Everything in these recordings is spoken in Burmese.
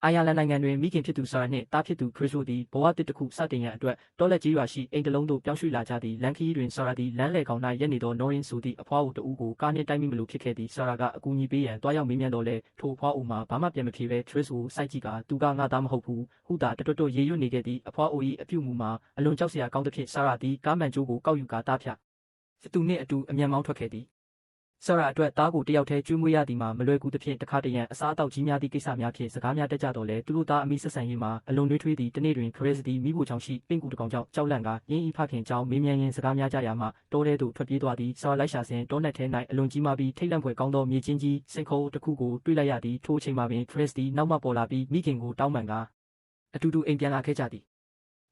အာယာလန်နိုင်ငံတွင်မိခင်ဖြစ်သူဆာရာနှင့်သားဖြစ်သူခရစ်တို့သည်ဘဝတစ်တစ်ခုစတင်ရန်အတွက်တောလက်ကြီးရွာရှိအိမ်တစ်လုံးသို့ပြောင်းရွှေ့လာကြသည်လန်ခီတွင်ဆာရာသည်လမ်းလေကောင်၌ရက်နေသောနော်ရင်ဆိုသည့်အဖွားအိုတဦးကိုကားနှင့်တိုက်မိမလို့ဖြစ်ခဲ့သည်ဆာရာကအကူအညီပေးရန်တွားရောက်မေးမြန်းတော့လဲထိုအဖွားအိုမှာဘာမှပြန်မဖြေဘဲခရစ်ကိုစိုက်ကြည့်ကသူကငါသားမဟုတ်ဘူးဟုသာတွတ်ရေရွတ်နေခဲ့သည်အဖွားအို၏အပြုမူမှာအလွန်ကြောက်စရာကောင်းသဖြင့်ဆာရာသည်ကားမှန်ကြိုးကိုကောက်ယူကာသားဖြသူနှင့်အတူအမြန်မောင်းထွက်ခဲ့သည်ဆာရာအတွက်သားကိုတယောက်တည်းကျွေးမွေးရသည်မှာမလွယ်ကူသဖြင့်တခါတရံအစားအသောက်ကြီးများသည့်ကိစ္စများဖြင့်စကားများတက်ကြတော့လဲသူတို့သားအမိဆက်ဆံရေးမှာအလွန်နှွေးထွေးသည့်တနေ့တွင်ခရစ်သည်မိဖို့ချောင်ရှိပင့်ကူတကောင်ကြောင့်ကြောက်လန့်ကာရင်းဤဖခင်ကြောင့်မေးမြန်းရင်းစကားများကြရာမှတောထဲသို့ထွက်ပြေးသွားသည်ဆာရာလိုက်ရှာစဉ်တောနက်ထဲ၌အလွန်ကြီးမားပြီးထိတ်လန့်ဖွယ်ကောင်းသောမြေချင်းကြီးစိန်ခုံတစ်ခုကိုတွေ့လိုက်ရသည်ထိုအချိန်မှာပင်ခရစ်သည်နောက်မှပေါ်လာပြီးမိခင်ကိုတောင်းပန်ကာအတူတူအိမ်ပြန်လာခဲ့ကြသည်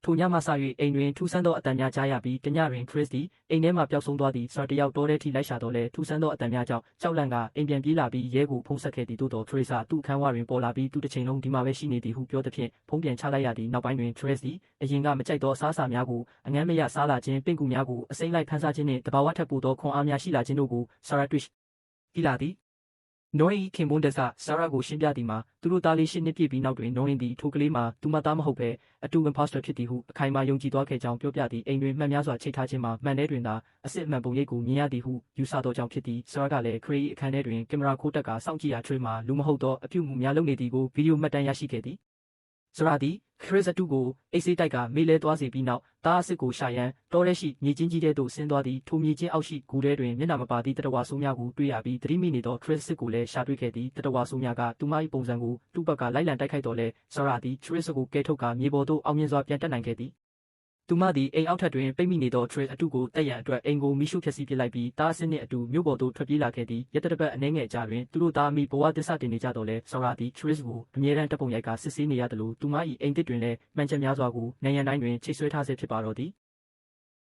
ထိုညမှစ၍အိမ်တွင်ထူးဆန်းသောအတန်များကြားရပြီးတညတွင်ခရစ်သည်အိမ်ထဲမှပျောက်ဆုံးသွားသည်ဆရာတယောက်တောထဲထိလိုက်ရှာတော့လဲထူးဆန်းသောအတန်များကြောင့်ကြောက်လန့်ကအိမ်ပြန်ပြေးလာပြီးရဲကိုဖုံးဆက်ခဲ့သည်သို့တော်ခရစ်သူ့အခန်းဝတွင်ပေါ်လာပြီးသူတစ်ချိန်လုံးဒီမှာပဲရှိနေသည်ဟုပြောသဖြင့်ဖုံးပြန်ချလိုက်ရသည်နောက်ပိုင်းတွင်ခရစ်သည်အရင်ကမကြိုက်သောအစားအစာများကိုအငမ်းမရစားလာခြင်းပင့်ကူများကိုအစိမ့်လိုက်ဖန်ဆားခြင်းနှင့်တဘာဝထက်ပိုသောခွန်အားများရှိလာခြင်းတို့ကိုဆာရာတွေ့ရှိလာသည်နော်ရင်ခင်ပွန်းတက်ဆာရာကိုရှင်းပြသည်မှာသူတို့သားလေးရှင်းနှစ်ပြည့်ပြီးနောက်တွင်နော်ရင်သည်ထိုကလေးမှာသူမသားမဟုတ်ဘဲအတူဝင်ပါစတာဖြစ်သည်ဟုအခိုင်အမာယုံကြည်သွားခဲ့ကြောင်းပြောပြသည်အိမ်တွင်မှန်များစွာချိတ်ထားခြင်းမှာမှန်ထဲတွင်သာအစစ်အမှန်ပုံရိပ်ကိုမြင်ရသည်ဟုယူဆသောကြောင့်ဖြစ်သည်ဆရာကလည်းခရီးအခန်းထဲတွင်ကင်မရာခိုးတက်ကစောင့်ကြည့်ရာထွေးမှာလူမဟုတ်သောအပြုမှုများလုပ်နေသည်ကိုဗီဒီယိုမှတ်တမ်းရရှိခဲ့သည်ဆရာသည်ခရစ်အတူကိုအိတ်ဆေးတိုက်ကမေးလဲသွားစေပြီးနောက်သားအစ်ကိုရှာရန်တောထဲရှိမြေချင်းကြီးထဲသို့ဆင်းသွားသည်ထိုမြေချင်းအောက်ရှိဂူထဲတွင်မျက်နှာမပါသည့်တတဝါဆိုးများကိုတွေ့ရပြီးသတိမိနေသောခရစ်စစ်ကိုလည်းရှာတွေ့ခဲ့သည်တတဝါဆိုးများကသူမ၏ပုံစံကိုသူ့ဘက်ကလိုက်လံတိုက်ခိုက်တော်လဲဆရာသည်ခရစ်ကိုကဲထုတ်ကာမြေပေါ်သို့အောင်မြင်စွာပြန်တက်နိုင်ခဲ့သည်သူမသည်အိမ်အောက်ထပ်တွင်ပိတ်မိနေသောခရစ်အတူကိုတက်ရန်အတွက်အိမ်ကိုမိရှုဖျက်ဆီးပစ်လိုက်ပြီးသားအစ်နှင့်အတူမြို့ပေါ်သို့ထွက်ပြေးလာခဲ့သည်ရက်တပတ်အနည်းငယ်ကြာတွင်သူတို့သားအမိဘဝသစ္စာတင်နေကြတော့လဲဆရာသည်ခရစ်ကိုအမြဲတမ်းတပ်ပုံရိုက်ကစစ်ဆေးနေရသလိုသူမ၏အိမ်သစ်တွင်လည်းမှန်ချက်များစွာကိုနိုင်ငံတိုင်းတွင်ချိတ်ဆွဲထားဆဲဖြစ်ပါတော့သည်